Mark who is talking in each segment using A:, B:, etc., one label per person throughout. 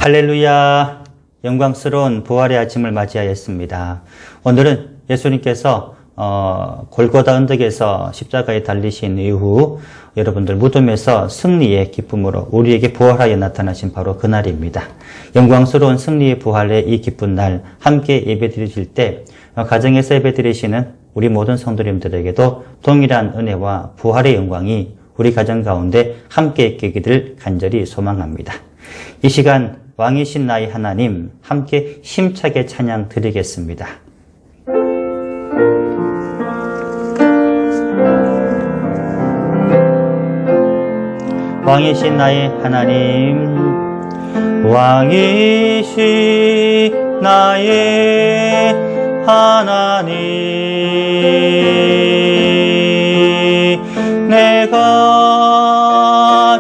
A: 할렐루야, 영광스러운 부활의 아침을 맞이하였습니다. 오늘은 예수님께서 골고다 언덕에서 십자가에 달리신 이후 여러분들 무덤에서 승리의 기쁨으로 우리에게 부활하여 나타나신 바로 그날입니다. 영광스러운 승리의 부활의 이 기쁜 날 함께 예배드리실 때 가정에서 예배드리시는 우리 모든 성도님들에게도 동일한 은혜와 부활의 영광이 우리 가정 가운데 함께 있기를 간절히 소망합니다. 이 시간 왕이신 나의 하나님 함께 힘차게 찬양 드리겠습니다. 왕이신 나의 하나님, 왕이신 나의 하나님, 내가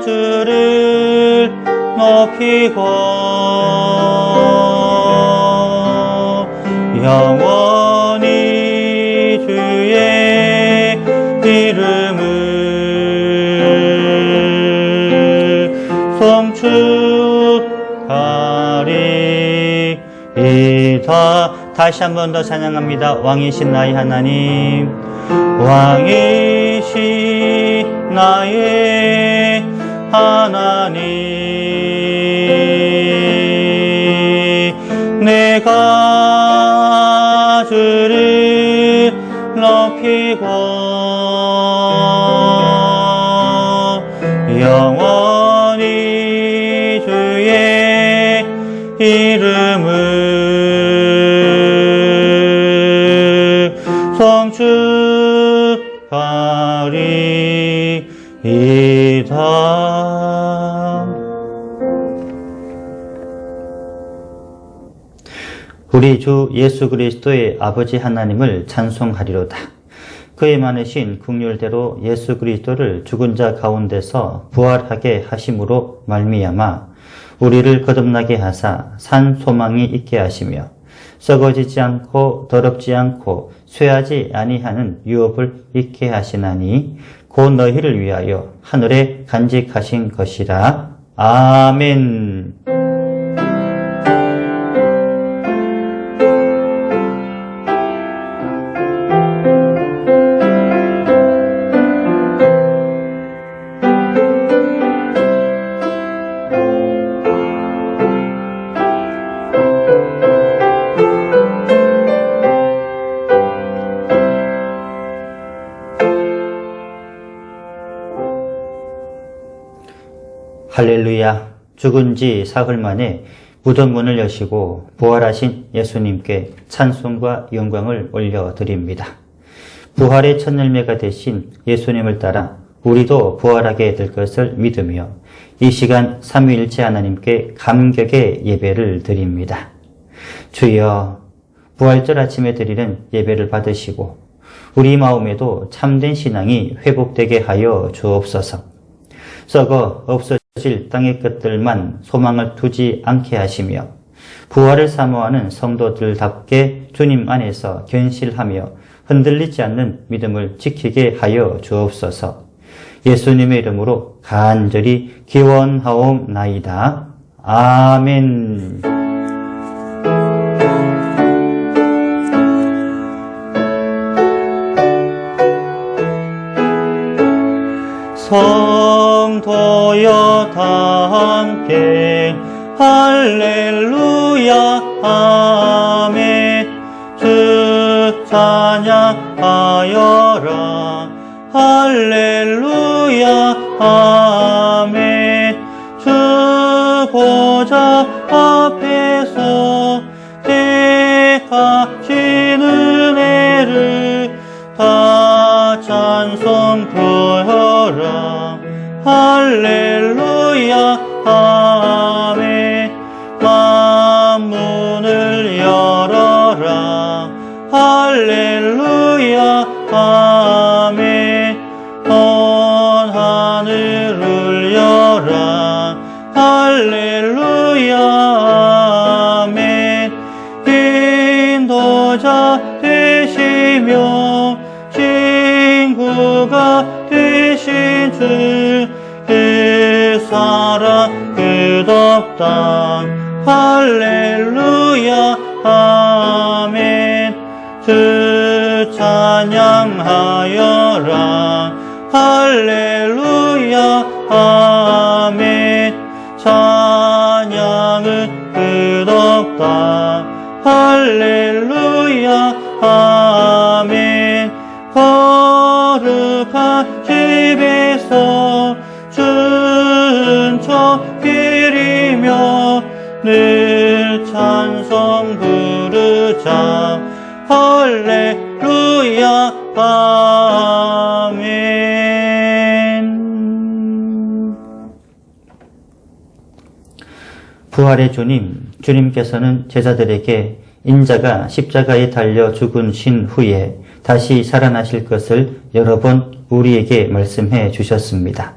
A: 주를 높이고 영원히 주의 이름을 송축하리이다. 다시 한 번 더 찬양합니다. 왕이신 나의 하나님, 왕이신 나의 하나님, 내가 주를 높이고 영원히 주의 이름을 송축하리이다. 우리 주 예수 그리스도의 아버지 하나님을 찬송하리로다. 그의 많으신 긍휼대로 예수 그리스도를 죽은 자 가운데서 부활하게 하심으로 말미암아 우리를 거듭나게 하사 산 소망이 있게 하시며 썩어지지 않고 더럽지 않고 쇠하지 아니하는 유업을 있게 하시나니 곧 너희를 위하여 하늘에 간직하신 것이라. 아멘. 할렐루야, 죽은 지 사흘 만에 무덤 문을 여시고 부활하신 예수님께 찬송과 영광을 올려드립니다. 부활의 첫 열매가 되신 예수님을 따라 우리도 부활하게 될 것을 믿으며 이 시간 삼위일체 하나님께 감격의 예배를 드립니다. 주여, 부활절 아침에 드리는 예배를 받으시고 우리 마음에도 참된 신앙이 회복되게 하여 주옵소서. 썩어 없어질 땅의 것들만 소망을 두지 않게 하시며 부활을 사모하는 성도들답게 주님 안에서 견실하며 흔들리지 않는 믿음을 지키게 하여 주옵소서. 예수님의 이름으로 간절히 기원하옵나이다. 아멘. 성도여 다 함께 할렐루야 아멘. 주 찬양하여라 할렐루야 아멘. 주 보좌 앞에서 택하신 은혜를 다 찬송 드려라 할렐루야 아멘. 만문을 열어라 할렐루야 아멘. 온 하늘을 열라 할렐루야 아멘. 인도자 되시며 친구가 되신 주 그 사랑 끝없다 할렐루야 아멘. 주 찬양하여라 할렐루야 아멘. 찬양은 끝없다 할렐루야 아멘. 거룩한 집에서 준처 기리며 늘 찬송 부르자 할렐루야 아멘. 부활의 주님, 주님께서는 제자들에게 인자가 십자가에 달려 죽으신 후에 다시 살아나실 것을 여러 번 우리에게 말씀해 주셨습니다.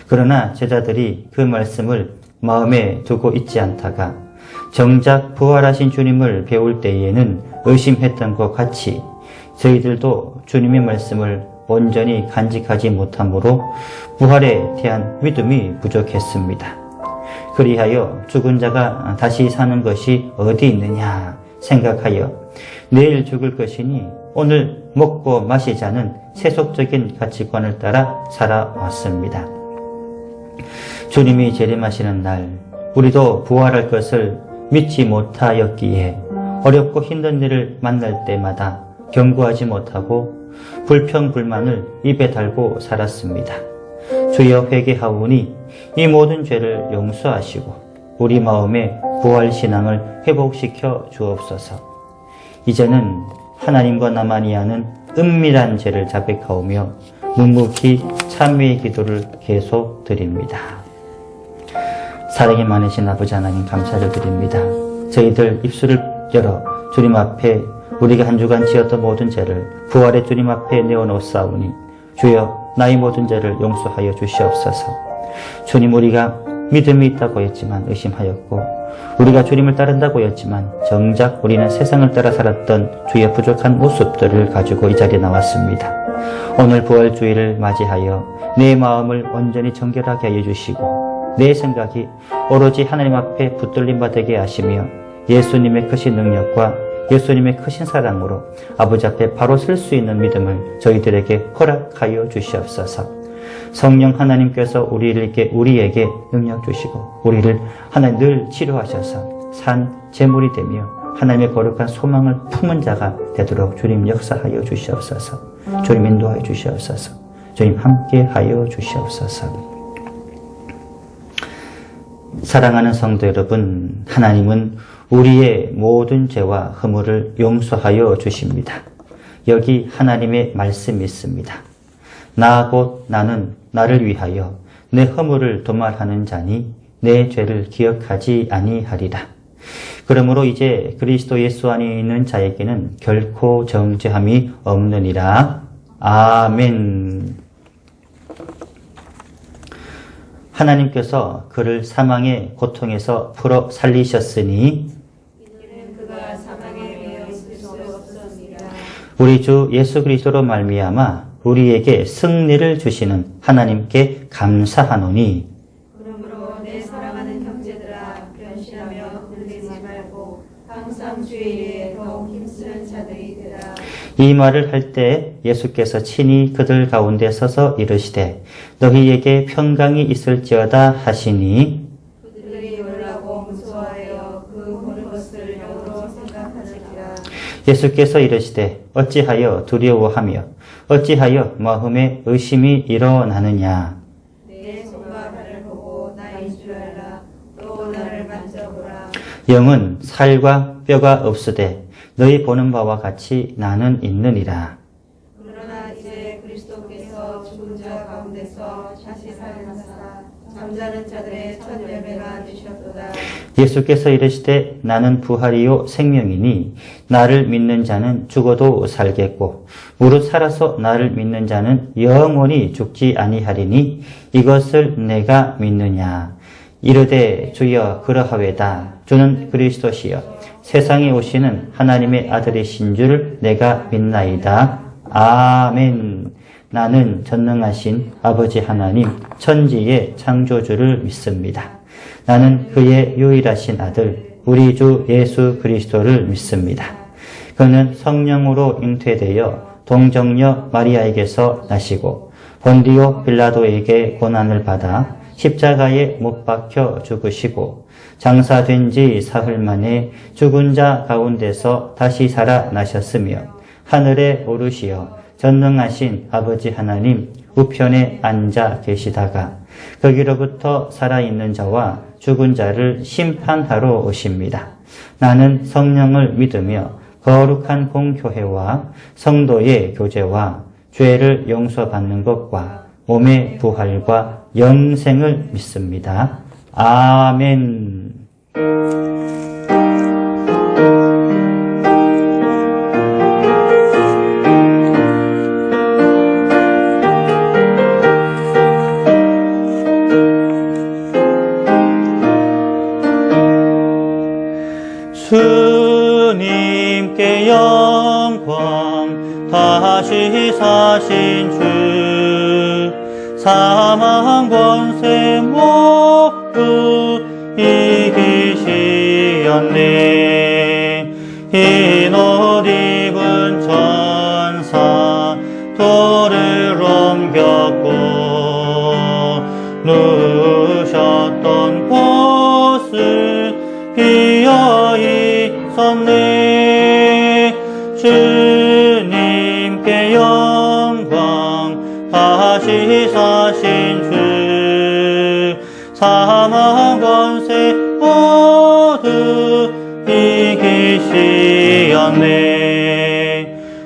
A: 그러나 제자들이 그 말씀을 마음에 두고 있지 않다가 정작 부활하신 주님을 배울 때에는 의심했던 것 같이 저희들도 주님의 말씀을 온전히 간직하지 못함으로 부활에 대한 믿음이 부족했습니다. 그리하여 죽은 자가 다시 사는 것이 어디 있느냐 생각하여 내일 죽을 것이니 오늘 먹고 마시자는 세속적인 가치관을 따라 살아왔습니다. 주님이 재림하시는 날 우리도 부활할 것을 믿지 못하였기에 어렵고 힘든 일을 만날 때마다 경고하지 못하고 불평불만을 입에 달고 살았습니다. 주여 회개하오니 이 모든 죄를 용서하시고 우리 마음의 부활신앙을 회복시켜 주옵소서. 이제는 하나님과 나만이 아는 은밀한 죄를 자백하오며 묵묵히 참회의 기도를 계속 드립니다. 사랑이 많으신 아버지 하나님 감사를 드립니다. 저희들 입술을 열어 주님 앞에 우리가 한 주간 지었던 모든 죄를 부활의 주님 앞에 내어놓사오니 주여 나의 모든 죄를 용서하여 주시옵소서. 주님, 우리가 믿음이 있다고 했지만 의심하였고 우리가 주님을 따른다고 했지만 정작 우리는 세상을 따라 살았던 주의 부족한 모습들을 가지고 이 자리에 나왔습니다. 오늘 부활주의를 맞이하여 내 마음을 온전히 정결하게 하여 주시고 내 생각이 오로지 하나님 앞에 붙들림 받게 하시며 예수님의 크신 능력과 예수님의 크신 사랑으로 아버지 앞에 바로 설 수 있는 믿음을 저희들에게 허락하여 주시옵소서. 성령 하나님께서 우리에게 능력 주시고 우리를 하나님 늘 치료하셔서 산 제물이 되며 하나님의 거룩한 소망을 품은 자가 되도록 주님 역사하여 주시옵소서. 주님 인도하여 주시옵소서. 주님 함께하여 주시옵소서. 사랑하는 성도 여러분, 하나님은 우리의 모든 죄와 허물을 용서하여 주십니다. 여기 하나님의 말씀이 있습니다. 나 곧 나는 나를 위하여 내 허물을 도말하는 자니 내 죄를 기억하지 아니하리라. 그러므로 이제 그리스도 예수 안에 있는 자에게는 결코 정죄함이 없느니라. 아멘. 하나님께서 그를 사망의 고통에서 풀어 살리셨으니
B: 그가 사망에 매여 있을 수 없었느니라.
A: 우리 주 예수 그리스도로 말미암아 우리에게 승리를 주시는 하나님께 감사하노니
B: 그러므로 내 사랑하는 형제들아 변신하며 흔들리지 말고 항상 주의 일에 더욱 힘쓰는 자들이 되라.
A: 이 말을 할 때 예수께서 친히 그들 가운데 서서 이르시되 너희에게 평강이 있을지어다 하시니
B: 그들이 놀라고 무서워하여 그 보는 것을 영으로 생각하느니라.
A: 예수께서 이르시되 어찌하여 두려워하며 어찌하여 마음에 의심이 일어나느냐.
B: 내 손과 발을 보고 나인 줄 알라. 또 나를 만져보라.
A: 영은 살과 뼈가 없으되 너희 보는 바와 같이 나는 있느니라.
B: 그러나 이제 그리스도께서 죽은 자 가운데서 다시 살아나사 잠자는 자들의 첫 열매가 되셨도다.
A: 예수께서 이르시되 나는 부활이요 생명이니 나를 믿는 자는 죽어도 살겠고 무릇 살아서 나를 믿는 자는 영원히 죽지 아니하리니 이것을 내가 믿느냐. 이르되 주여 그러하외다. 주는 그리스도시여 세상에 오시는 하나님의 아들이신 줄 내가 믿나이다. 아멘. 나는 전능하신 아버지 하나님 천지의 창조주를 믿습니다. 나는 그의 유일하신 아들 우리 주 예수 그리스도를 믿습니다. 그는 성령으로 잉태되어 동정녀 마리아에게서 나시고 본디오 빌라도에게 고난을 받아 십자가에 못 박혀 죽으시고 장사된 지 사흘 만에 죽은 자 가운데서 다시 살아나셨으며 하늘에 오르시어 전능하신 아버지 하나님 우편에 앉아 계시다가 거기로부터 살아있는 자와 죽은 자를 심판하러 오십니다. 나는 성령을 믿으며 거룩한 공교회와 성도의 교제와 죄를 용서받는 것과 몸의 부활과 영생을 믿습니다. 아멘. 주님께 영광 다시 사신 주 사망 권세 모두 이기시었네. 흰 옷 입은 천사 돌을 옮겼고 누우셨던 곳을 비어 있었네. 주님께 영광 다시 사신 주 사망 권세 모두 이기시었네.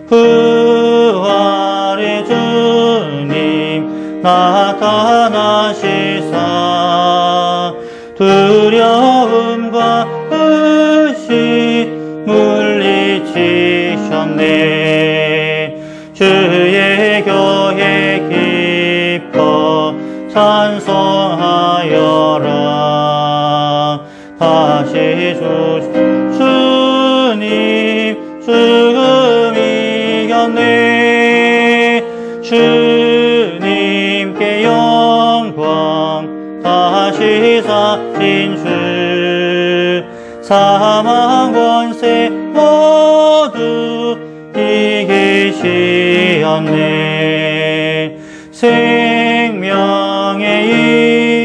A: 부활의 주님 나타나시사 두려움과 의심 물리치셨네. 주의 교회 기뻐 찬송하여라. 다시 주님 죽음 이겼네. 주님께 영광 다시 사신 주 사망 권세 모두 이기시었네. 생명의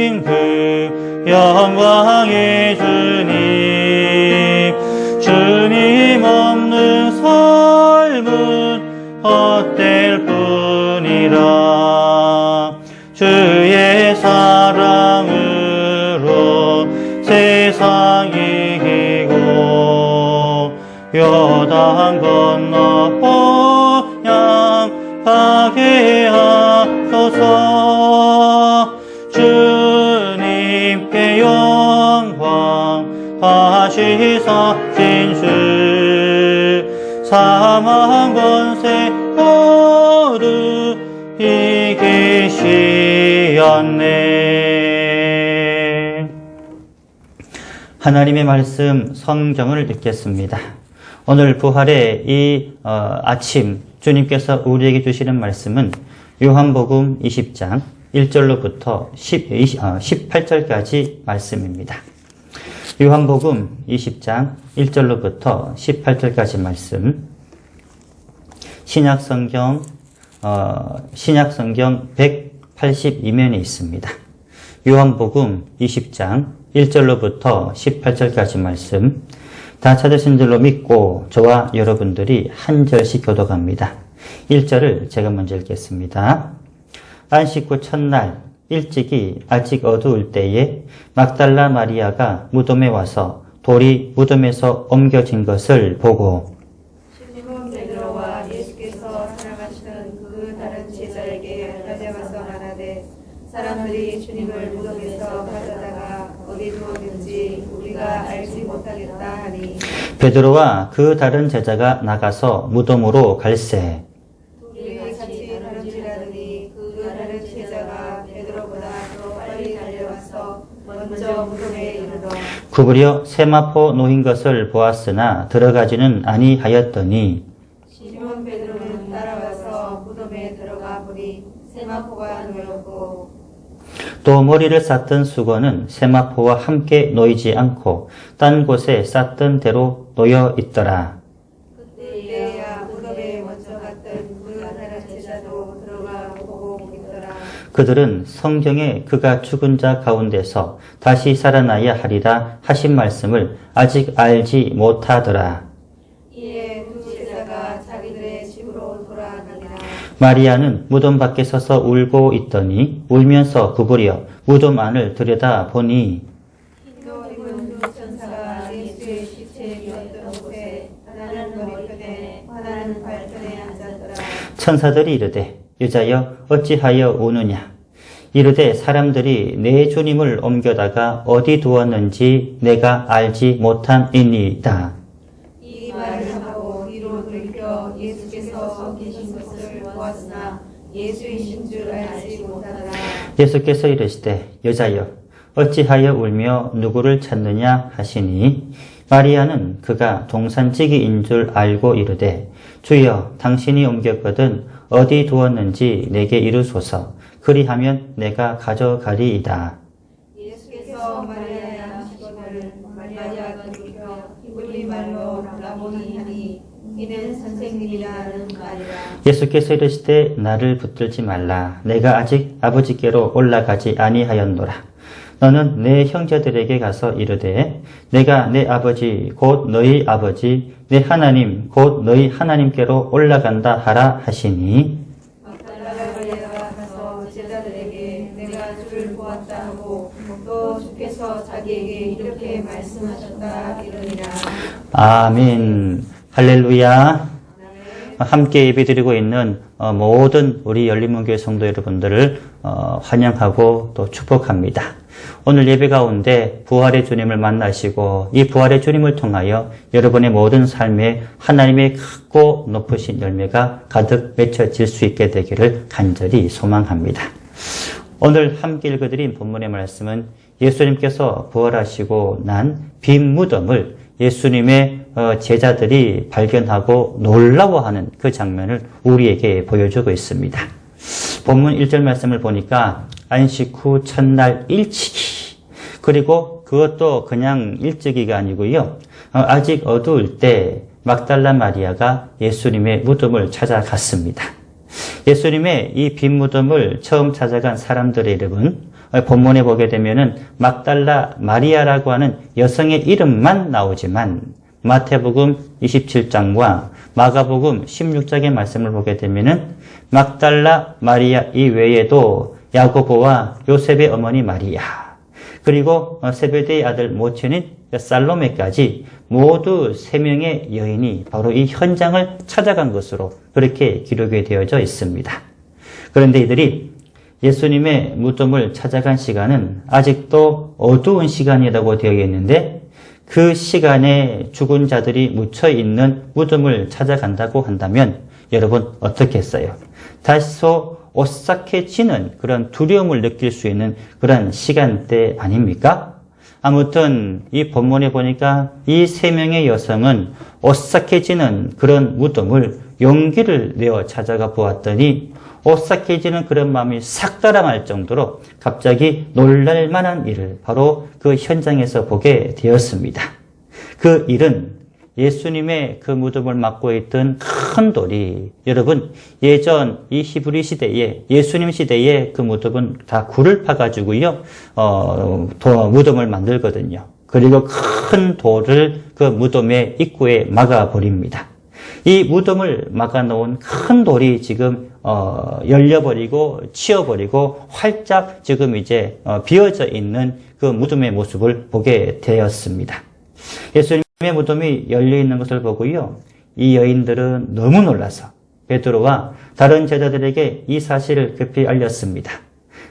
A: 임금 영광의 주님 주님 없는 삶은 헛될 뿐이라. 주의 사랑으로 세상 이기고 요단 건너 본향 가게 하소서. 주님께 영광 다시 사신 주 사망 권세 모두 이기시었네. 하나님의 말씀 성경을 읽겠습니다. 오늘 부활의 이 아침 주님께서 우리에게 주시는 말씀은 요한복음 20장 1절로부터 18절까지 말씀입니다. 요한복음 20장 1절로부터 18절까지 말씀. 신약성경 182면에 있습니다. 요한복음 20장 1절로부터 18절까지 말씀. 다 찾으신 줄로 믿고 저와 여러분들이 한 절씩 교독합니다. 1절을 제가 먼저 읽겠습니다. 안식 후 첫날 일찍이 아직 어두울 때에 막달라 마리아가 무덤에 와서 돌이 무덤에서 옮겨진 것을 보고
B: 시몬 베드로와 예수께서 사랑하시는 그 다른 제자에게 가져가서 말하되 사람들이 주님을 무덤에서 가져다가 어디 두었는지 우리가 알지 못하겠다 하니
A: 베드로와 그 다른 제자가 나가서 무덤으로 갈새
B: 둘이 같이 다름질하더니 그 다른 제자가 베드로보다 더 빨리 달려와서 먼저 무덤에 이르러
A: 구부려 세마포 놓인 것을 보았으나 들어가지는 아니하였더니
B: 시몬 베드로는 따라와서 무덤에 들어가 보니 세마포가 놓였고
A: 또 머리를 쌌던 수건은 세마포와 함께 놓이지 않고 딴 곳에 쌌던 대로 놓여 있더라.
B: 그때야 무덤에 먼저 갔던 그 나라 제자도 들어가 보고 있더라.
A: 그들은 성경에 그가 죽은 자 가운데서 다시 살아나야 하리라 하신 말씀을 아직 알지 못하더라.
B: 이에 두 제자가 자기들의 집으로 돌아가니라.
A: 마리아는 무덤 밖에 서서 울고 있더니 울면서 구부려 무덤 안을 들여다 보니
B: 흰옷 입은 두 천사가 예수의 시체에 뉘었던 곳에 하나는 머리편에 하나는 발편에 앉았더라.
A: 천사들이 이르되 여자여 어찌하여 우느냐 이르되 사람들이 내 주님을 옮겨다가 어디 두었는지 내가 알지 못함이니이다.
B: 이 말을 하고 뒤로 돌이켜 예수께서 계신 것을 보았으나 예수이신 줄 알지 못하더라.
A: 예수께서 이르시되 여자여 어찌하여 울며 누구를 찾느냐 하시니 마리아는 그가 동산지기인 줄 알고 이르되 주여 당신이 옮겼거든 어디 두었는지 내게 이르소서 그리하면 내가 가져가리이다.
B: 예수께서 마리아에 하시거늘 마리아가 돌이켜 히브리 말로 라보니 하니 이는 선생님이라는 말이라.
A: 예수께서 이르시되 나를 붙들지 말라 내가 아직 아버지께로 올라가지 아니하였노라. 너는 내 형제들에게 가서 이르되 내가 내 아버지 곧 너희 아버지 내 하나님 곧 너희 하나님께로 올라간다 하라 하시니
B: 막달라 마리아가 가서 제자들에게 내가 주를 보았다 하고 또 주께서 자기에게 이렇게 말씀하셨다 이러니라.
A: 아멘 할렐루야. 함께 예배드리고 있는 모든 우리 열린문교회 성도 여러분들을 환영하고 또 축복합니다. 오늘 예배 가운데 부활의 주님을 만나시고 이 부활의 주님을 통하여 여러분의 모든 삶에 하나님의 크고 높으신 열매가 가득 맺혀질 수 있게 되기를 간절히 소망합니다. 오늘 함께 읽어드린 본문의 말씀은 예수님께서 부활하시고 난 빈 무덤을 예수님의 제자들이 발견하고 놀라워하는 그 장면을 우리에게 보여주고 있습니다. 본문 1절 말씀을 보니까 안식 후 첫날 일찍이 그리고 그것도 그냥 일찍이가 아니고요. 아직 어두울 때 막달라 마리아가 예수님의 무덤을 찾아갔습니다. 예수님의 이 빈 무덤을 처음 찾아간 사람들의 이름은 본문에 보게 되면은 막달라 마리아라고 하는 여성의 이름만 나오지만 마태복음 27장과 마가복음 16장의 말씀을 보게 되면은 막달라 마리아 이외에도 야고보와 요셉의 어머니 마리아 그리고 세베대의 아들 모친인 살로메까지 모두 3명의 여인이 바로 이 현장을 찾아간 것으로 그렇게 기록이 되어져 있습니다. 그런데 이들이 예수님의 무덤을 찾아간 시간은 아직도 어두운 시간이라고 되어 있는데 그 시간에 죽은 자들이 묻혀있는 무덤을 찾아간다고 한다면 여러분 어떻겠어요? 다소 오싹해지는 그런 두려움을 느낄 수 있는 그런 시간대 아닙니까? 아무튼 이 본문에 보니까 이 3명의 여성은 오싹해지는 그런 무덤을 용기를 내어 찾아가 보았더니 오싹해지는 그런 마음이 싹 달아날 정도로 갑자기 놀랄 만한 일을 바로 그 현장에서 보게 되었습니다. 그 일은 예수님의 그 무덤을 막고 있던 큰 돌이 여러분 예전 이 히브리 시대에 예수님 시대에 그 무덤은 다 굴을 파가지고요 무덤을 만들거든요. 그리고 큰 돌을 그 무덤의 입구에 막아버립니다. 이 무덤을 막아놓은 큰 돌이 지금 열려버리고 치워버리고 활짝 지금 이제 비어져 있는 그 무덤의 모습을 보게 되었습니다. 예수님의 무덤이 열려있는 것을 보고요. 이 여인들은 너무 놀라서 베드로와 다른 제자들에게 이 사실을 급히 알렸습니다.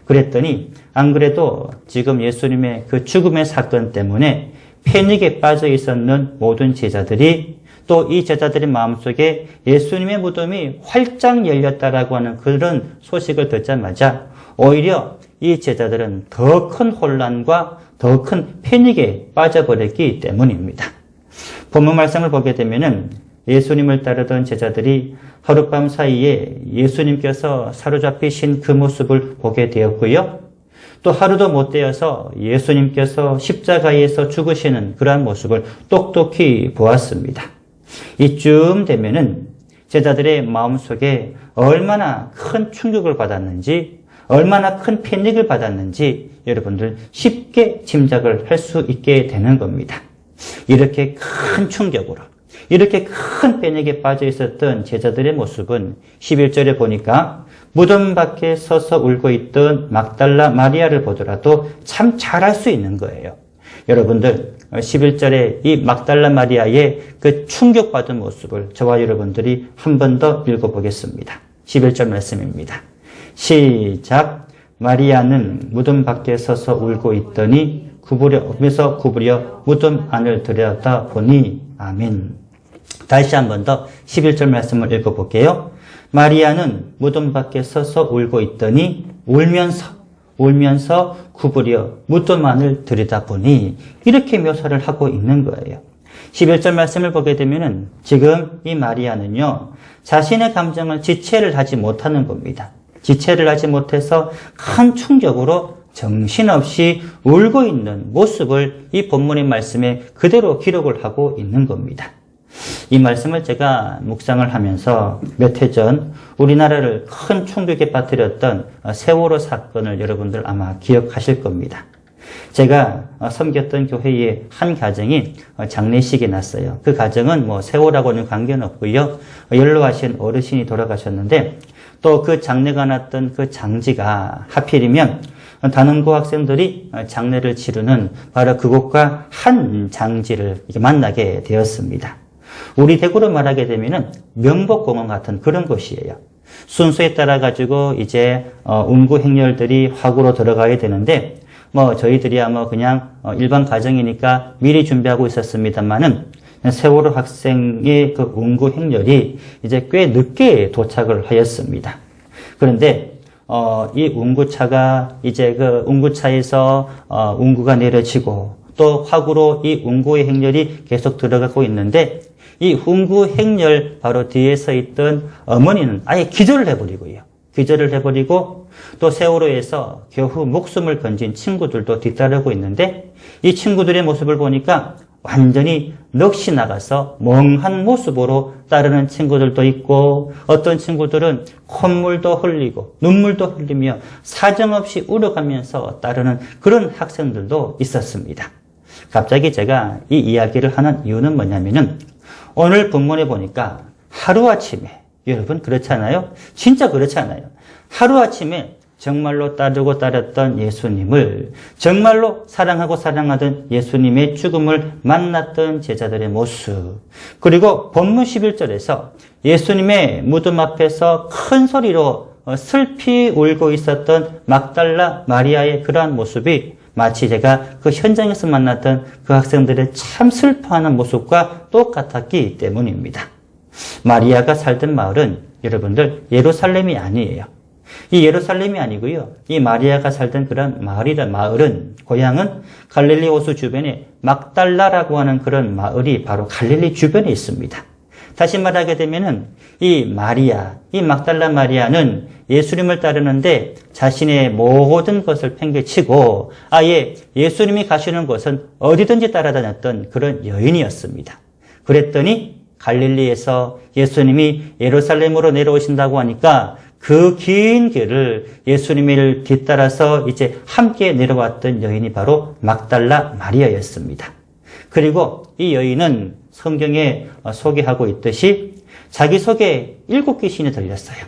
A: 그랬더니 안 그래도 지금 예수님의 그 죽음의 사건 때문에 패닉에 빠져 있었는 모든 제자들이 또 이 제자들의 마음속에 예수님의 무덤이 활짝 열렸다라고 하는 그런 소식을 듣자마자 오히려 이 제자들은 더 큰 혼란과 더 큰 패닉에 빠져버렸기 때문입니다. 본문 말씀을 보게 되면은 예수님을 따르던 제자들이 하룻밤 사이에 예수님께서 사로잡히신 그 모습을 보게 되었고요. 또 하루도 못 되어서 예수님께서 십자가에서 죽으시는 그러한 모습을 똑똑히 보았습니다. 이쯤 되면은 제자들의 마음속에 얼마나 큰 충격을 받았는지, 얼마나 큰 패닉을 받았는지 여러분들 쉽게 짐작을 할 수 있게 되는 겁니다. 이렇게 큰 충격으로, 이렇게 큰 패닉에 빠져 있었던 제자들의 모습은 11절에 보니까 무덤 밖에 서서 울고 있던 막달라 마리아를 보더라도 참 잘 알 수 있는 거예요. 여러분들 11절에 이 막달라 마리아의 그 충격받은 모습을 저와 여러분들이 한 번 더 읽어보겠습니다. 11절 말씀입니다. 시작. 마리아는 무덤 밖에 서서 울고 있더니 구부려 무덤 안을 들여다 보니. 아멘. 다시 한 번 더 11절 말씀을 읽어볼게요. 마리아는 무덤 밖에 서서 울고 있더니 울면서 구부려 무덤 안을 들여다보니, 이렇게 묘사를 하고 있는 거예요. 11절 말씀을 보게 되면은 지금 이 마리아는요, 자신의 감정을 지체를 하지 못하는 겁니다. 지체를 하지 못해서 큰 충격으로 정신없이 울고 있는 모습을 이 본문의 말씀에 그대로 기록을 하고 있는 겁니다. 이 말씀을 제가 묵상을 하면서 몇 해 전 우리나라를 큰 충격에 빠뜨렸던 세월호 사건을 여러분들 아마 기억하실 겁니다. 제가 섬겼던 교회의 한 가정이 장례식이 났어요. 그 가정은 뭐 세월하고는 관계는 없고요. 연로하신 어르신이 돌아가셨는데, 또 그 장례가 났던 그 장지가 하필이면 단원고 학생들이 장례를 치르는 바로 그곳과 한 장지를 만나게 되었습니다. 우리 대구로 말하게 되면은 명복공원 같은 그런 곳이에요. 순서에 따라 가지고 이제 운구 행렬들이 화구로 들어가야 되는데, 뭐 저희들이야 뭐 그냥 일반 가정이니까 미리 준비하고 있었습니다만은 세월호 학생의 그 운구 행렬이 이제 꽤 늦게 도착을 하였습니다. 그런데 이 운구차가 이제 그 운구차에서 운구가 내려지고 또 화구로 이 운구의 행렬이 계속 들어가고 있는데, 이 운구 행렬 바로 뒤에 서 있던 어머니는 아예 기절을 해버리고요. 기절을 해버리고 또 세월호에서 겨우 목숨을 건진 친구들도 뒤따르고 있는데, 이 친구들의 모습을 보니까 완전히 넋이 나가서 멍한 모습으로 따르는 친구들도 있고, 어떤 친구들은 콧물도 흘리고 눈물도 흘리며 사정없이 울어가면서 따르는 그런 학생들도 있었습니다. 갑자기 제가 이 이야기를 하는 이유는 뭐냐면은, 오늘 본문에 보니까 하루아침에, 여러분 그렇잖아요? 진짜 그렇잖아요. 하루아침에 정말로 따르고 따랐던 예수님을, 정말로 사랑하고 사랑하던 예수님의 죽음을 만났던 제자들의 모습, 그리고 본문 11절에서 예수님의 무덤 앞에서 큰 소리로 슬피 울고 있었던 막달라 마리아의 그러한 모습이 마치 제가 그 현장에서 만났던 그 학생들의 참 슬퍼하는 모습과 똑같았기 때문입니다. 마리아가 살던 마을은 여러분들 예루살렘이 아니에요. 이 예루살렘이 아니고요. 이 마리아가 살던 그런 마을은, 고향은 갈릴리 호수 주변에 막달라라고 하는 그런 마을이 바로 갈릴리 주변에 있습니다. 다시 말하게 되면은 이 막달라 마리아는 예수님을 따르는데 자신의 모든 것을 팽개치고 아예 예수님이 가시는 곳은 어디든지 따라다녔던 그런 여인이었습니다. 그랬더니 갈릴리에서 예수님이 예루살렘으로 내려오신다고 하니까 그 긴 길을 예수님을 뒤따라서 이제 함께 내려왔던 여인이 바로 막달라 마리아였습니다. 그리고 이 여인은 성경에 소개하고 있듯이 자기 속에 7귀신이 들렸어요.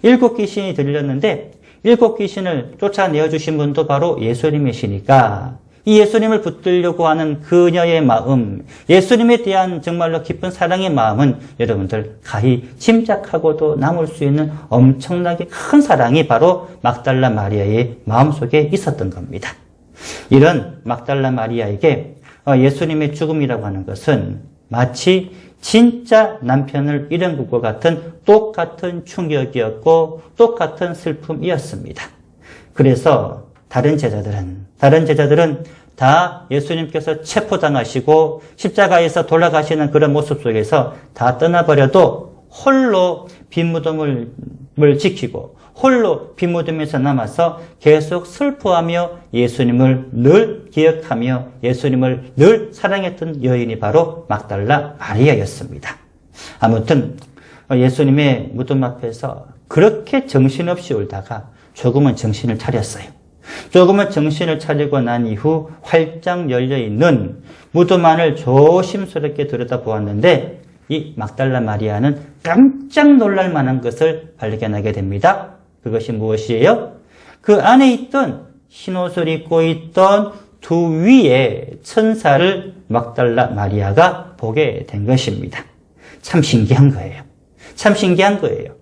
A: 7귀신이 들렸는데 7귀신을 쫓아내어 주신 분도 바로 예수님이시니까 이 예수님을 붙들려고 하는 그녀의 마음, 예수님에 대한 정말로 깊은 사랑의 마음은 여러분들 가히 짐작하고도 남을 수 있는 엄청나게 큰 사랑이 바로 막달라 마리아의 마음속에 있었던 겁니다. 이런 막달라 마리아에게 예수님의 죽음이라고 하는 것은 마치 진짜 남편을 잃은 것과 같은 똑같은 충격이었고 똑같은 슬픔이었습니다. 그래서 다른 제자들은 다 예수님께서 체포당하시고 십자가에서 돌아가시는 그런 모습 속에서 다 떠나버려도 홀로 빈 무덤을 지키고 홀로 빈 무덤에서 남아서 계속 슬퍼하며 예수님을 늘 기억하며 예수님을 늘 사랑했던 여인이 바로 막달라 마리아였습니다. 아무튼 예수님의 무덤 앞에서 그렇게 정신없이 울다가 조금은 정신을 차렸어요. 조금은 정신을 차리고 난 이후 활짝 열려있는 무덤 안을 조심스럽게 들여다보았는데 이 막달라 마리아는 깜짝 놀랄 만한 것을 발견하게 됩니다. 그것이 무엇이에요? 그 안에 있던 흰옷을 입고 있던 두 위의 천사를 막달라 마리아가 보게 된 것입니다. 참 신기한 거예요. 참 신기한 거예요.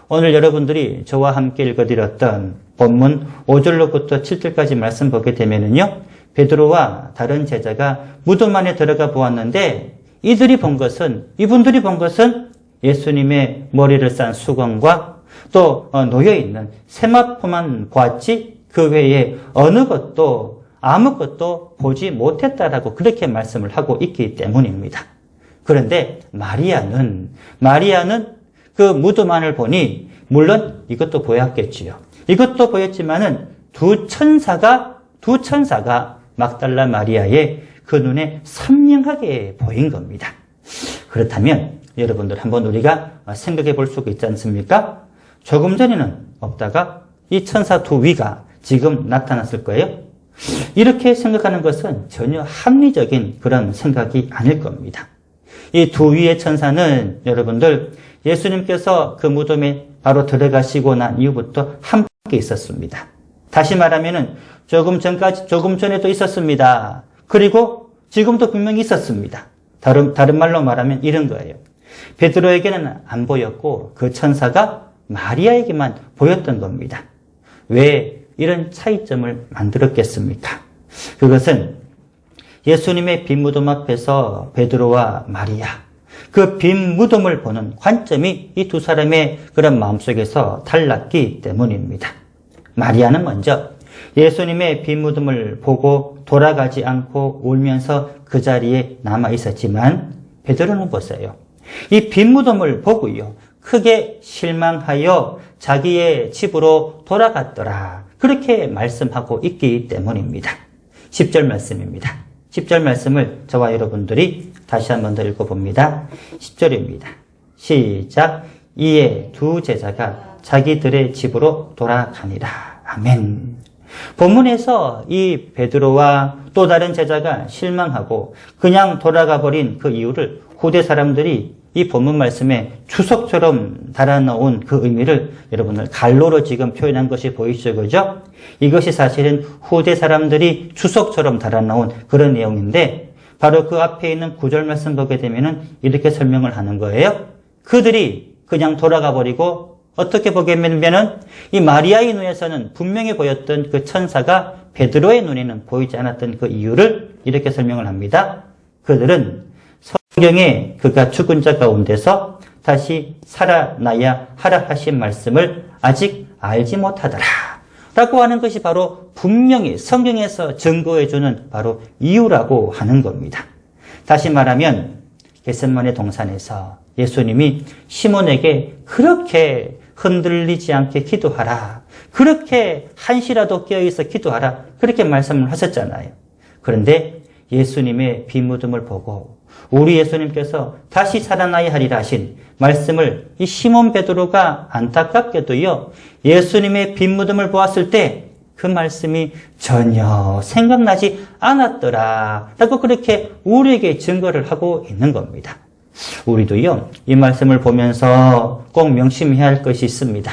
A: 오늘 여러분들이 저와 함께 읽어드렸던 본문 5절로부터 7절까지 말씀 보게 되면은요, 베드로와 다른 제자가 무덤 안에 들어가 보았는데 이분들이 본 것은 예수님의 머리를 싼 수건과 또 놓여있는 세마포만 보았지 그 외에 어느 것도 아무것도 보지 못했다라고 그렇게 말씀을 하고 있기 때문입니다. 그런데 마리아는 그 무덤 안을 보니 물론 이것도 보였겠지요. 이것도 보였지만은 두 천사가 막달라 마리아의 그 눈에 선명하게 보인 겁니다. 그렇다면 여러분들 한번 우리가 생각해 볼 수가 있지 않습니까? 조금 전에는 없다가 이 천사 두 위가 지금 나타났을 거예요. 이렇게 생각하는 것은 전혀 합리적인 그런 생각이 아닐 겁니다. 이 두 위의 천사는 여러분들 예수님께서 그 무덤에 바로 들어가시고 난 이후부터 함께 있었습니다. 다시 말하면은 조금 전에도 있었습니다. 그리고 지금도 분명히 있었습니다. 다른 말로 말하면 이런 거예요. 베드로에게는 안 보였고 그 천사가 마리아에게만 보였던 겁니다. 왜 이런 차이점을 만들었겠습니까? 그것은 예수님의 빈 무덤 앞에서 베드로와 마리아, 그 빈 무덤을 보는 관점이 이 두 사람의 그런 마음속에서 달랐기 때문입니다. 마리아는 먼저 예수님의 빈 무덤을 보고 돌아가지 않고 울면서 그 자리에 남아 있었지만 베드로는 보세요. 이 빈 무덤을 보고요. 크게 실망하여 자기의 집으로 돌아갔더라. 그렇게 말씀하고 있기 때문입니다. 10절 말씀입니다. 10절 말씀을 저와 여러분들이 다시 한 번 더 읽어봅니다. 10절입니다. 시작. 이에 두 제자가 자기들의 집으로 돌아가니라. 아멘. 본문에서 이 베드로와 또 다른 제자가 실망하고 그냥 돌아가 버린 그 이유를 후대 사람들이 이 본문 말씀에 주석처럼 달아놓은 그 의미를 여러분들 갈로로 지금 표현한 것이 보이시죠? 그죠? 이것이 사실은 후대 사람들이 주석처럼 달아놓은 그런 내용인데 바로 그 앞에 있는 9절 말씀 보게 되면은 이렇게 설명을 하는 거예요. 그들이 그냥 돌아가 버리고 어떻게 보게 되면은 이 마리아의 눈에서는 분명히 보였던 그 천사가 베드로의 눈에는 보이지 않았던 그 이유를 이렇게 설명을 합니다. 그들은 성경에 그가 죽은 자 가운데서 다시 살아나야 하라 하신 말씀을 아직 알지 못하더라 라고 하는 것이 바로 분명히 성경에서 증거해주는 바로 이유라고 하는 겁니다. 다시 말하면 겟세마네 동산에서 예수님이 시몬에게 그렇게 흔들리지 않게 기도하라, 그렇게 한시라도 깨어있어 기도하라, 그렇게 말씀을 하셨잖아요. 그런데 예수님의 빈 무덤을 보고 우리 예수님께서 다시 살아나야 하리라 하신 말씀을 이 시몬 베드로가 안타깝게도요, 예수님의 빈 무덤을 보았을 때 그 말씀이 전혀 생각나지 않았더라 라고 그렇게 우리에게 증거를 하고 있는 겁니다. 우리도요, 이 말씀을 보면서 꼭 명심해야 할 것이 있습니다.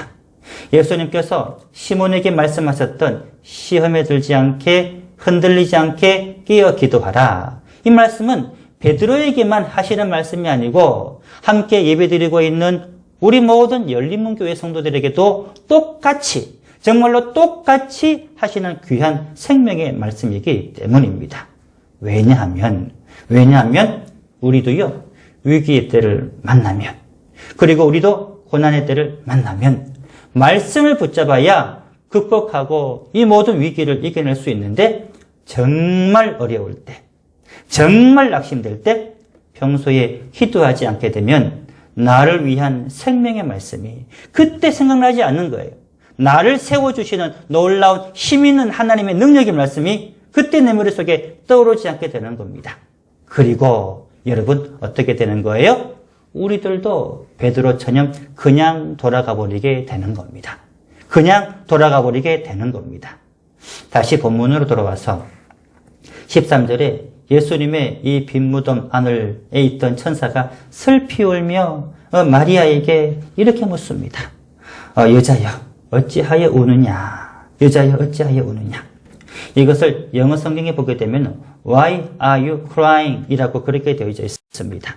A: 예수님께서 시몬에게 말씀하셨던 시험에 들지 않게 흔들리지 않게 깨어 기도하라. 이 말씀은 베드로에게만 하시는 말씀이 아니고 함께 예배드리고 있는 우리 모든 열린문교회 성도들에게도 똑같이, 정말로 똑같이 하시는 귀한 생명의 말씀이기 때문입니다. 왜냐하면 우리도요, 위기의 때를 만나면, 그리고 우리도 고난의 때를 만나면 말씀을 붙잡아야 극복하고 이 모든 위기를 이겨낼 수 있는데, 정말 어려울 때, 정말 낙심될 때 평소에 기도하지 않게 되면 나를 위한 생명의 말씀이 그때 생각나지 않는 거예요. 나를 세워주시는 놀라운 힘 있는 하나님의 능력의 말씀이 그때 내 머릿속에 떠오르지 않게 되는 겁니다. 그리고 여러분 어떻게 되는 거예요? 우리들도 베드로처럼 그냥 돌아가 버리게 되는 겁니다. 그냥 돌아가 버리게 되는 겁니다. 다시 본문으로 돌아와서 13절에 예수님의 이 빈 무덤 안에 있던 천사가 슬피 울며 마리아에게 이렇게 묻습니다. 여자여 어찌하여 우느냐? 여자여 어찌하여 우느냐? 이것을 영어 성경에 보게 되면 Why are you crying? 이라고 그렇게 되어 있습니다.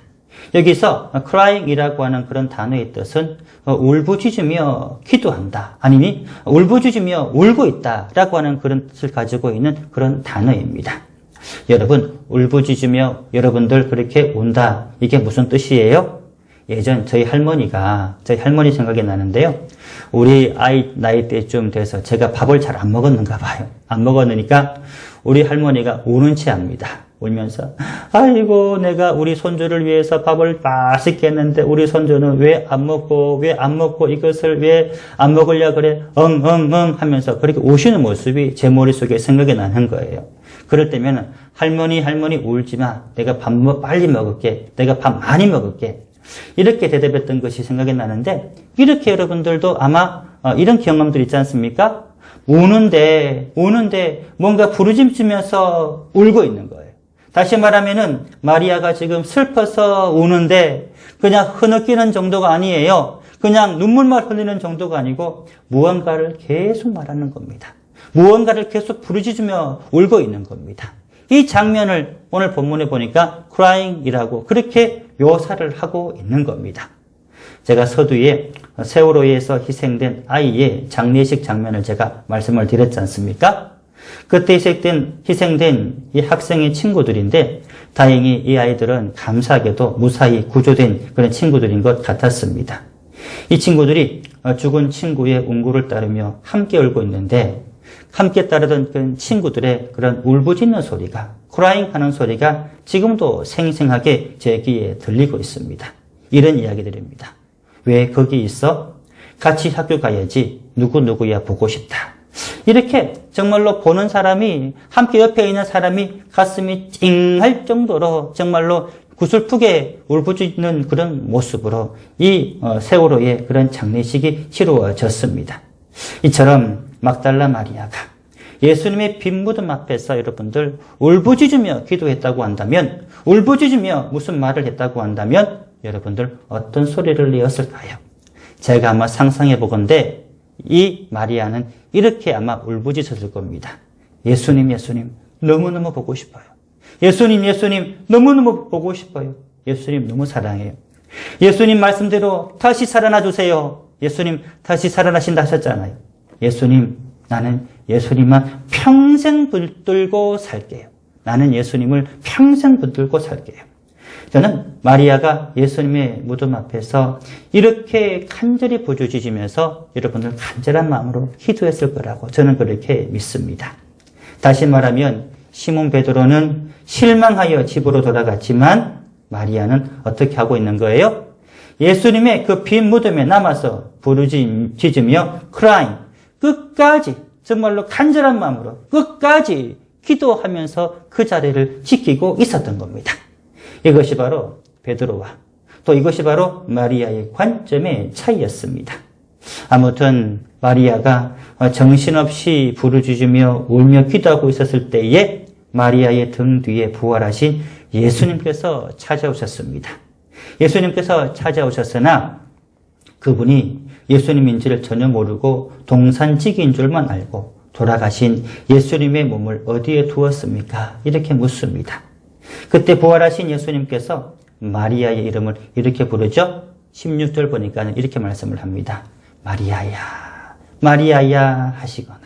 A: 여기서 crying이라고 하는 그런 단어의 뜻은 울부짖으며 기도한다. 아니면 울부짖으며 울고 있다. 라고 하는 그런 뜻을 가지고 있는 그런 단어입니다. 여러분, 울부짖으며 여러분들 그렇게 운다. 이게 무슨 뜻이에요? 예전 저희 할머니 생각이 나는데요. 우리 아이 나이 때쯤 돼서 제가 밥을 잘 안 먹었는가 봐요. 안 먹었으니까 우리 할머니가 우는 채 합니다. 울면서 아이고 내가 우리 손주를 위해서 밥을 맛있게 했는데 우리 손주는 왜 안 먹고 이것을 왜 안 먹으려 그래 엉엉엉 하면서 그렇게 우시는 모습이 제 머릿속에 생각이 나는 거예요. 그럴 때면 할머니 울지 마. 내가 밥 빨리 먹을게. 내가 밥 많이 먹을게. 이렇게 대답했던 것이 생각이 나는데 이렇게 여러분들도 아마 이런 경험들 있지 않습니까? 우는데 뭔가 부르짖으면서 울고 있는 거예요. 다시 말하면은 마리아가 지금 슬퍼서 우는데 그냥 흐느끼는 정도가 아니에요. 그냥 눈물만 흘리는 정도가 아니고 무언가를 계속 말하는 겁니다. 무언가를 계속 부르짖으며 울고 있는 겁니다. 이 장면을 오늘 본문에 보니까 crying이라고 그렇게 묘사를 하고 있는 겁니다. 제가 서두에 세월호에서 희생된 아이의 장례식 장면을 제가 말씀을 드렸지 않습니까? 그때 희생된 이 학생의 친구들인데 다행히 이 아이들은 감사하게도 무사히 구조된 그런 친구들인 것 같았습니다. 이 친구들이 죽은 친구의 운구를 따르며 함께 울고 있는데 함께 따르던 그 친구들의 그런 울부짖는 소리가 crying 하는 소리가 지금도 생생하게 제 귀에 들리고 있습니다. 이런 이야기들입니다. 왜 거기 있어? 같이 학교 가야지. 누구누구야 보고 싶다. 이렇게 정말로 보는 사람이 함께 옆에 있는 사람이 가슴이 찡할 정도로 정말로 구슬프게 울부짖는 그런 모습으로 이 세월호의 그런 장례식이 치루어졌습니다. 이처럼 막달라 마리아가 예수님의 빈 무덤 앞에서 여러분들 울부짖으며 기도했다고 한다면 울부짖으며 무슨 말을 했다고 한다면 여러분들 어떤 소리를 내었을까요? 제가 아마 상상해 보건대 이 마리아는 이렇게 아마 울부짖었을 겁니다. 예수님 너무너무 보고 싶어요. 예수님 너무너무 보고 싶어요. 예수님 너무 사랑해요. 예수님 말씀대로 다시 살아나 주세요. 예수님 다시 살아나신다 하셨잖아요. 예수님 나는 예수님만 평생 붙들고 살게요. 나는 예수님을 평생 붙들고 살게요. 저는 마리아가 예수님의 무덤 앞에서 이렇게 간절히 부르짖으면서 여러분들 간절한 마음으로 기도했을 거라고 저는 그렇게 믿습니다. 다시 말하면 시몬 베드로는 실망하여 집으로 돌아갔지만 마리아는 어떻게 하고 있는 거예요? 예수님의 그 빈 무덤에 남아서 부르짖으며 crying 끝까지 정말로 간절한 마음으로 끝까지 기도하면서 그 자리를 지키고 있었던 겁니다. 이것이 바로 베드로와 또 이것이 바로 마리아의 관점의 차이였습니다. 아무튼 마리아가 정신없이 부르짖으며 울며 기도하고 있었을 때에 마리아의 등 뒤에 부활하신 예수님께서 찾아오셨습니다. 예수님께서 찾아오셨으나 그분이 예수님인지를 전혀 모르고 동산지기인 줄만 알고 돌아가신 예수님의 몸을 어디에 두었습니까? 이렇게 묻습니다. 그때 부활하신 예수님께서 마리아의 이름을 이렇게 부르죠. 16절 보니까 이렇게 말씀을 합니다. 마리아야 하시거늘.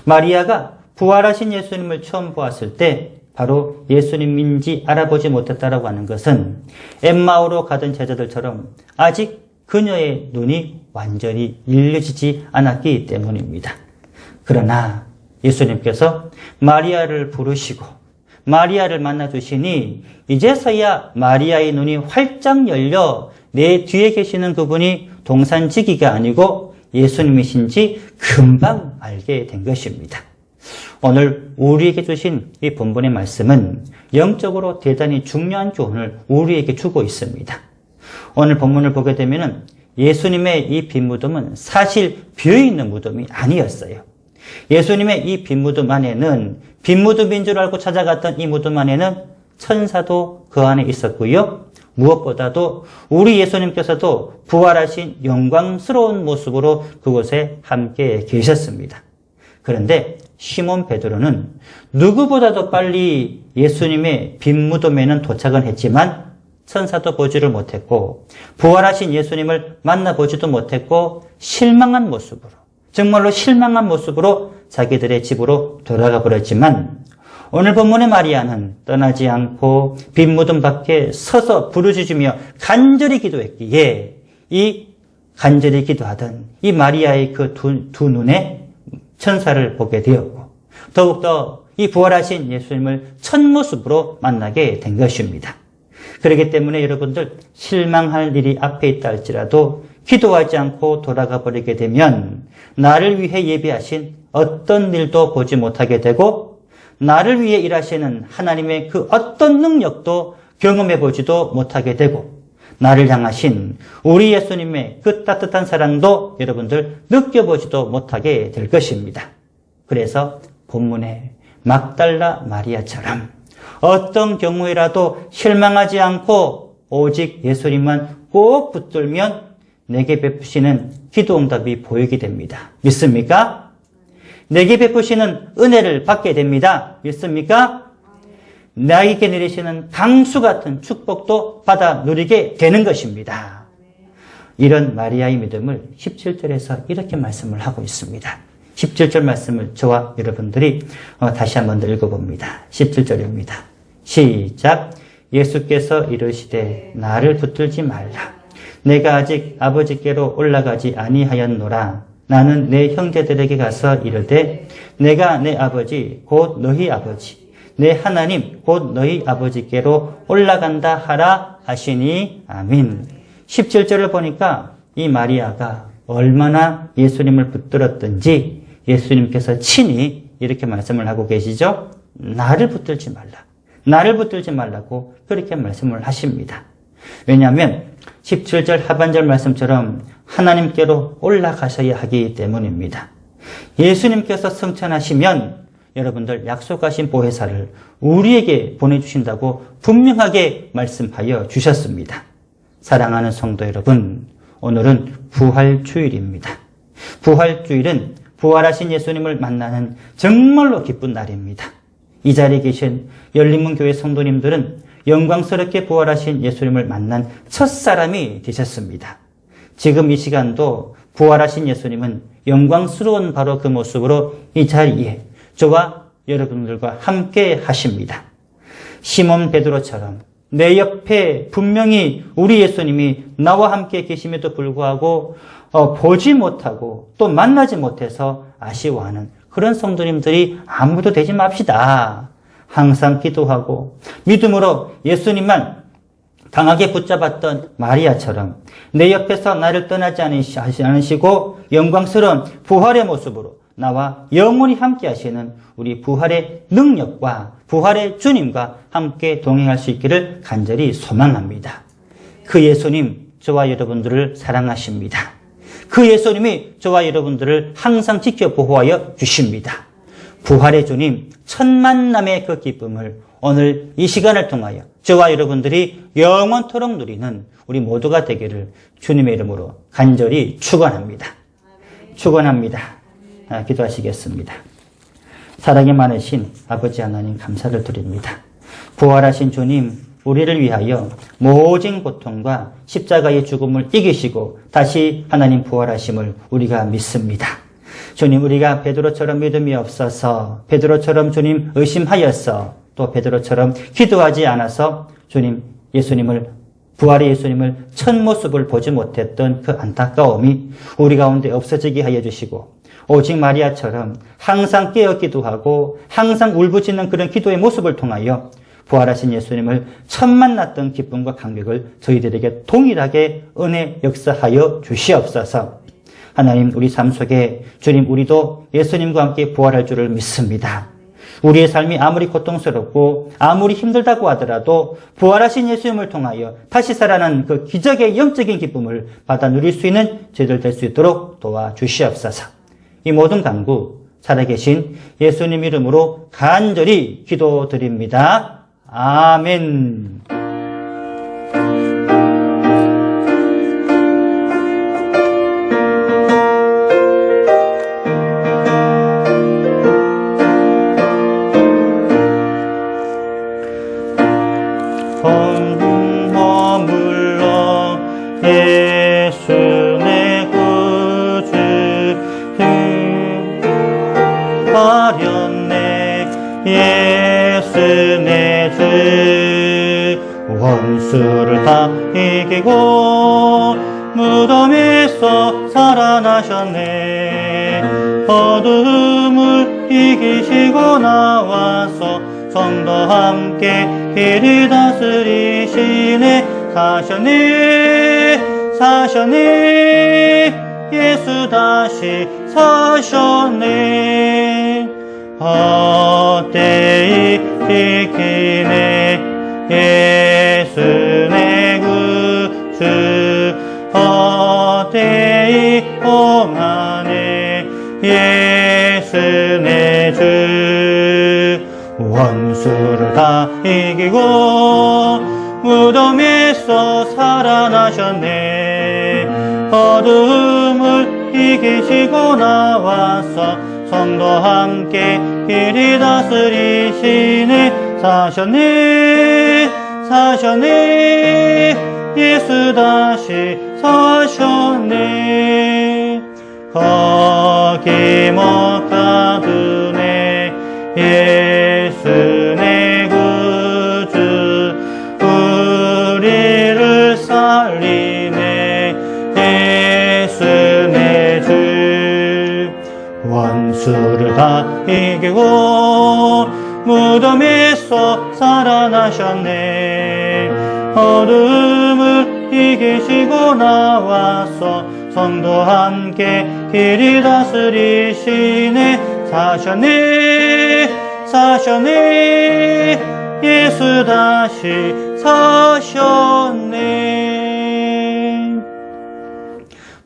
A: 마리아가 부활하신 예수님을 처음 보았을 때 바로 예수님인지 알아보지 못했다라고 하는 것은 엠마오로 가던 제자들처럼 아직 그녀의 눈이 완전히 열려지지 않았기 때문입니다. 그러나 예수님께서 마리아를 부르시고 마리아를 만나주시니 이제서야 마리아의 눈이 활짝 열려 내 뒤에 계시는 그분이 동산지기가 아니고 예수님이신지 금방 알게 된 것입니다. 오늘 우리에게 주신 이 본문의 말씀은 영적으로 대단히 중요한 교훈을 우리에게 주고 있습니다. 오늘 본문을 보게 되면 예수님의 이 빈무덤은 사실 비어있는 무덤이 아니었어요. 예수님의 이 빈무덤 안에는 빈무덤인 줄 알고 찾아갔던 이 무덤 안에는 천사도 그 안에 있었고요. 무엇보다도 우리 예수님께서도 부활하신 영광스러운 모습으로 그곳에 함께 계셨습니다. 그런데 시몬 베드로는 누구보다도 빨리 예수님의 빈무덤에는 도착은 했지만 천사도 보지를 못했고 부활하신 예수님을 만나보지도 못했고 실망한 모습으로, 정말로 실망한 모습으로 자기들의 집으로 돌아가 버렸지만 오늘 본문의 마리아는 떠나지 않고 빈무덤 밖에 서서 부르짖으며 간절히 기도했기에 이 간절히 기도하던 이 마리아의 그 두 눈에 천사를 보게 되었고 더욱더 이 부활하신 예수님을 첫 모습으로 만나게 된 것입니다. 그렇기 때문에 여러분들 실망할 일이 앞에 있다 할지라도 기도하지 않고 돌아가 버리게 되면 나를 위해 예비하신 어떤 일도 보지 못하게 되고 나를 위해 일하시는 하나님의 그 어떤 능력도 경험해 보지도 못하게 되고 나를 향하신 우리 예수님의 그 따뜻한 사랑도 여러분들 느껴보지도 못하게 될 것입니다. 그래서 본문에 막달라 마리아처럼 어떤 경우에라도 실망하지 않고 오직 예수님만 꼭 붙들면 내게 베푸시는 기도 응답이 보이게 됩니다. 믿습니까? 내게 베푸시는 은혜를 받게 됩니다. 믿습니까? 나에게 내리시는 강수 같은 축복도 받아 누리게 되는 것입니다. 이런 마리아의 믿음을 17절에서 이렇게 말씀을 하고 있습니다. 17절 말씀을 저와 여러분들이 다시 한번 더 읽어봅니다. 17절입니다. 시작. 예수께서 이르시되 나를 붙들지 말라. 내가 아직 아버지께로 올라가지 아니하였노라. 나는 내 형제들에게 가서 이르되 내가 내 아버지 곧 너희 아버지 내 하나님 곧 너희 아버지께로 올라간다 하라 하시니 아멘. 17절을 보니까 이 마리아가 얼마나 예수님을 붙들었던지 예수님께서 친히 이렇게 말씀을 하고 계시죠. 나를 붙들지 말라. 나를 붙들지 말라고 그렇게 말씀을 하십니다. 왜냐하면 17절 하반절 말씀처럼 하나님께로 올라가셔야 하기 때문입니다. 예수님께서 성천하시면 여러분들 약속하신 보혜사를 우리에게 보내주신다고 분명하게 말씀하여 주셨습니다. 사랑하는 성도 여러분, 오늘은 부활주일입니다. 부활주일은 부활하신 예수님을 만나는 정말로 기쁜 날입니다. 이 자리에 계신 열린문교회 성도님들은 영광스럽게 부활하신 예수님을 만난 첫사람이 되셨습니다. 지금 이 시간도 부활하신 예수님은 영광스러운 바로 그 모습으로 이 자리에 저와 여러분들과 함께 하십니다. 시몬 베드로처럼 내 옆에 분명히 우리 예수님이 나와 함께 계심에도 불구하고 보지 못하고 또 만나지 못해서 아쉬워하는 그런 성도님들이 아무도 되지 맙시다. 항상 기도하고 믿음으로 예수님만 강하게 붙잡았던 마리아처럼 내 옆에서 나를 떠나지 않으시고 영광스러운 부활의 모습으로 나와 영원히 함께 하시는 우리 부활의 능력과 부활의 주님과 함께 동행할 수 있기를 간절히 소망합니다. 그 예수님 저와 여러분들을 사랑하십니다. 그 예수님이 저와 여러분들을 항상 지켜 보호하여 주십니다. 부활의 주님 첫 만남의 그 기쁨을 오늘 이 시간을 통하여 저와 여러분들이 영원토록 누리는 우리 모두가 되기를 주님의 이름으로 간절히 축원합니다. 축원합니다. 기도하시겠습니다. 사랑이 많으신 아버지 하나님 감사를 드립니다. 부활하신 주님 우리를 위하여 모진 고통과 십자가의 죽음을 이기시고 다시 하나님 부활하심을 우리가 믿습니다. 주님 우리가 베드로처럼 믿음이 없어서 베드로처럼 주님 의심하였어 또 베드로처럼 기도하지 않아서 주님 예수님을 부활의 예수님을 첫 모습을 보지 못했던 그 안타까움이 우리 가운데 없어지게 하여 주시고 오직 마리아처럼 항상 깨어 기도하고 항상 울부짖는 그런 기도의 모습을 통하여 부활하신 예수님을 처음 만났던 기쁨과 감격을 저희들에게 동일하게 은혜 역사하여 주시옵소서. 하나님, 우리 삶 속에 주님, 우리도 예수님과 함께 부활할 줄을 믿습니다. 우리의 삶이 아무리 고통스럽고 아무리 힘들다고 하더라도 부활하신 예수님을 통하여 다시 살아난 그 기적의 영적인 기쁨을 받아 누릴 수 있는 저희들 될 수 있도록 도와주시옵소서. 이 모든 간구 살아계신 예수님 이름으로 간절히 기도드립니다. 아멘. 머물러 예수 내 구주 화련내 예수 내 주 원수를 다 이기고 무덤에서 살아나셨네. 어둠을 이기시고 나와서 성도와 함께 길을 다스리시네. 사셨네 예수 다시 사셨네. 헛되이 지키네 예수 내 구주. 헛되이 봉하네 예수 내 주. 원수를 다 이기고 무덤에서 살아나셨네. 어둠을 이기시고 나와서 성도와 함께 길이 다스리시네. 사셨네 예수 다시 사셨네. 거기 못 가두네 예수 내 구주. 우리를 살리네 예수 내 주. 원수를 다 이기고 무덤에서 살아나셨네. 어둠을 이기시고 나와서 성도와 함께 길이 다스리시네. 사셨네 예수 다시 사셨네.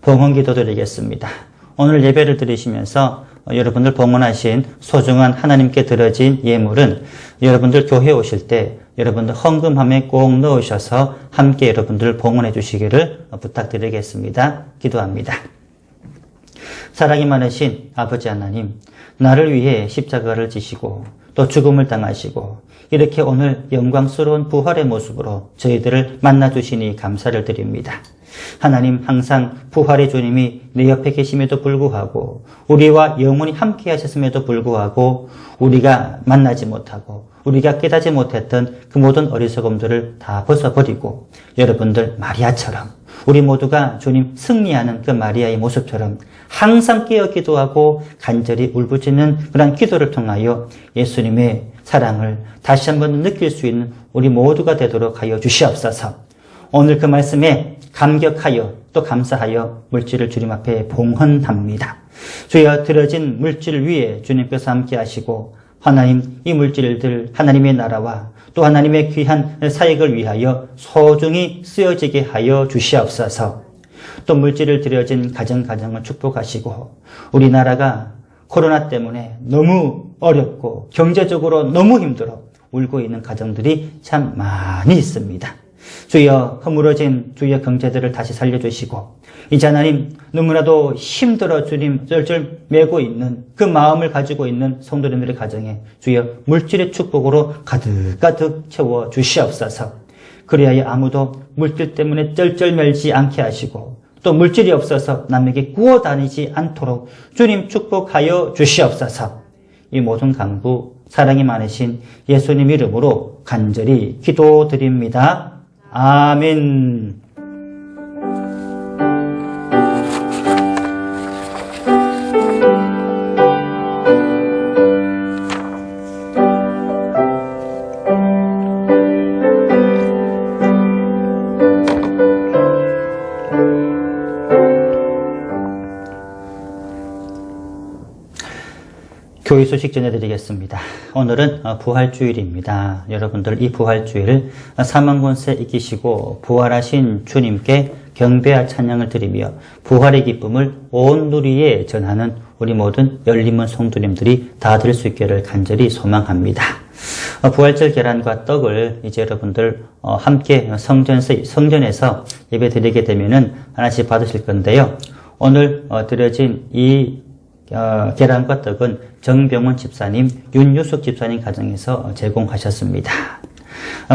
A: 봉헌 기도 드리겠습니다. 오늘 예배를 드리시면서 여러분들 봉헌하신 소중한 하나님께 드려진 예물은 여러분들 교회 오실 때 여러분들 헌금함에 꼭 넣으셔서 함께 여러분들 봉헌해 주시기를 부탁드리겠습니다. 기도합니다. 사랑이 많으신 아버지 하나님, 나를 위해 십자가를 지시고 또 죽음을 당하시고 이렇게 오늘 영광스러운 부활의 모습으로 저희들을 만나주시니 감사를 드립니다. 하나님, 항상 부활의 주님이 내 옆에 계심에도 불구하고 우리와 영원히 함께 하셨음에도 불구하고 우리가 만나지 못하고 우리가 깨닫지 못했던 그 모든 어리석음들을 다 벗어버리고 여러분들 마리아처럼 우리 모두가 주님 승리하는 그 마리아의 모습처럼 항상 깨어 기도하고 간절히 울부짖는 그런 기도를 통하여 예수님의 사랑을 다시 한번 느낄 수 있는 우리 모두가 되도록 하여 주시옵소서. 오늘 그 말씀에 감격하여 또 감사하여 물질을 주님 앞에 봉헌합니다. 주여, 드려진 물질 위에 주님께서 함께 하시고 하나님, 이 물질들 하나님의 나라와 또 하나님의 귀한 사역을 위하여 소중히 쓰여지게 하여 주시옵소서. 또 물질을 드려진 가정을 축복하시고 우리나라가 코로나 때문에 너무 어렵고 경제적으로 너무 힘들어 울고 있는 가정들이 참 많이 있습니다. 주여, 허물어진 주여 경제들을 다시 살려주시고 이제 하나님, 너무나도 힘들어 주님 쩔쩔 매고 있는 그 마음을 가지고 있는 성도님들의 가정에 주여 물질의 축복으로 가득가득 채워 주시옵소서. 그리하여 아무도 물질 때문에 쩔쩔 멜지 않게 하시고 또 물질이 없어서 남에게 구워 다니지 않도록 주님 축복하여 주시옵소서. 이 모든 간구 사랑이 많으신 예수님 이름으로 간절히 기도드립니다. 아멘. 교회 소식 전해드리겠습니다. 오늘은 부활주일입니다. 여러분들 이 부활주일 사망 권세 이기시고 부활하신 주님께 경배와 찬양을 드리며 부활의 기쁨을 온 누리에 전하는 우리 모든 열림문 성도님들이 다 될 수 있기를 간절히 소망합니다. 부활절 계란과 떡을 이제 여러분들 함께 성전에서 예배 드리게 되면은 하나씩 받으실 건데요. 오늘 드려진 이 계란과 떡은 정병원 집사님, 윤유숙 집사님 가정에서 제공하셨습니다.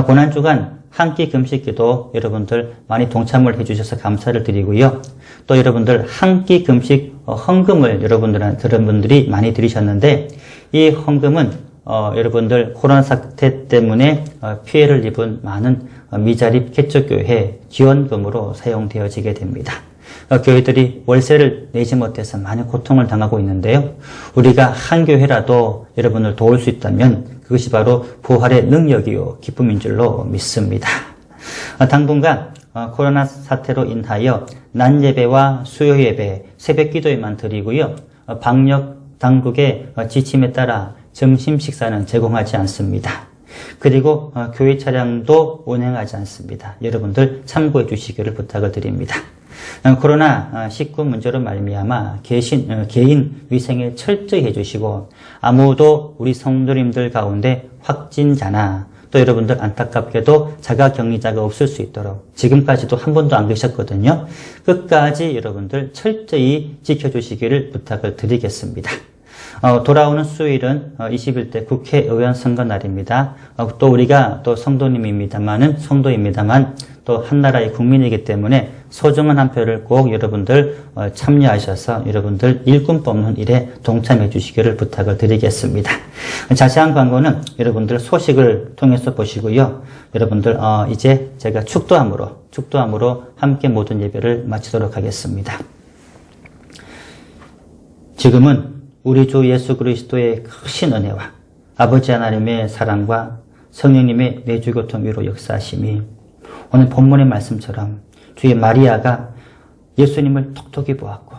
A: 고난주간 한 끼 금식기도 여러분들 많이 동참을 해주셔서 감사를 드리고요. 또 여러분들 한 끼 금식 헌금을 여러분들이 많이 드리셨는데 이 헌금은 여러분들 코로나 사태 때문에 피해를 입은 많은 미자립 개척교회 지원금으로 사용되어지게 됩니다. 교회들이 월세를 내지 못해서 많은 고통을 당하고 있는데요. 우리가 한 교회라도 여러분을 도울 수 있다면 그것이 바로 부활의 능력이요 기쁨인 줄로 믿습니다. 당분간 코로나 사태로 인하여 낮 예배와 수요 예배, 새벽 기도에만 드리고요. 방역 당국의 지침에 따라 점심 식사는 제공하지 않습니다. 그리고 교회 차량도 운행하지 않습니다. 여러분들 참고해 주시기를 부탁을 드립니다. 코로나19 문제로 말미암아 개인 위생에 철저히 해주시고 아무도 우리 성도님들 가운데 확진자나 또 여러분들 안타깝게도 자가격리자가 없을 수 있도록 지금까지도 한 번도 안 계셨거든요. 끝까지 여러분들 철저히 지켜주시기를 부탁을 드리겠습니다. 돌아오는 수요일은 21대 국회의원 선거 날입니다. 또 우리가 또 성도입니다만 또 한나라의 국민이기 때문에 소중한 한 표를 꼭 여러분들 참여하셔서 여러분들 일꾼 뽑는 일에 동참해 주시기를 부탁을 드리겠습니다. 자세한 광고는 여러분들 소식을 통해서 보시고요. 여러분들 이제 제가 축도함으로 함께 모든 예배를 마치도록 하겠습니다. 지금은 우리 주 예수 그리스도의 크신 은혜와 아버지 하나님의 사랑과 성령님의 내주교통 위로 역사하심이 오늘 본문의 말씀처럼 주의 마리아가 예수님을 똑똑히 보았고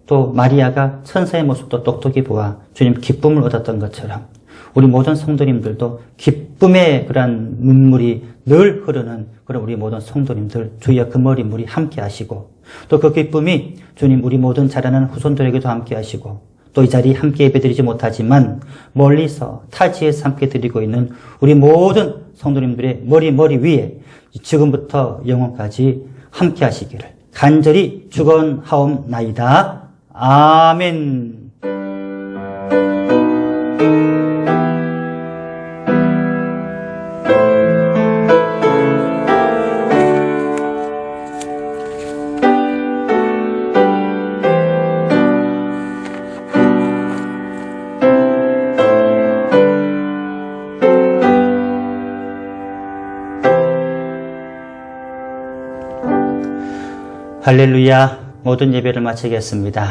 A: 또 마리아가 천사의 모습도 똑똑히 보아 주님 기쁨을 얻었던 것처럼 우리 모든 성도님들도 기쁨의 그러한 눈물이 늘 흐르는 그런 우리 모든 성도님들 주의 그 머리 물이 함께 하시고 또 그 기쁨이 주님 우리 모든 자라나는 후손들에게도 함께 하시고 또 이 자리에 함께 예배드리지 못하지만 멀리서 타지에서 함께 드리고 있는 우리 모든 성도님들의 머리 위에 지금부터 영원까지 함께 하시기를 간절히 축원하옵나이다. 아멘. 할렐루야. 모든 예배를 마치겠습니다.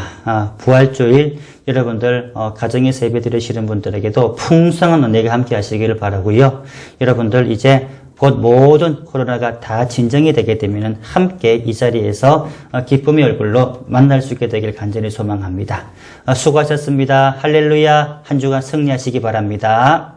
A: 부활주일 여러분들 가정에서 예배 드리시는 분들에게도 풍성한 은혜가 함께 하시기를 바라고요. 여러분들 이제 곧 모든 코로나가 다 진정이 되게 되면 함께 이 자리에서 기쁨의 얼굴로 만날 수 있게 되길 간절히 소망합니다. 수고하셨습니다. 할렐루야. 한 주간 승리하시기 바랍니다.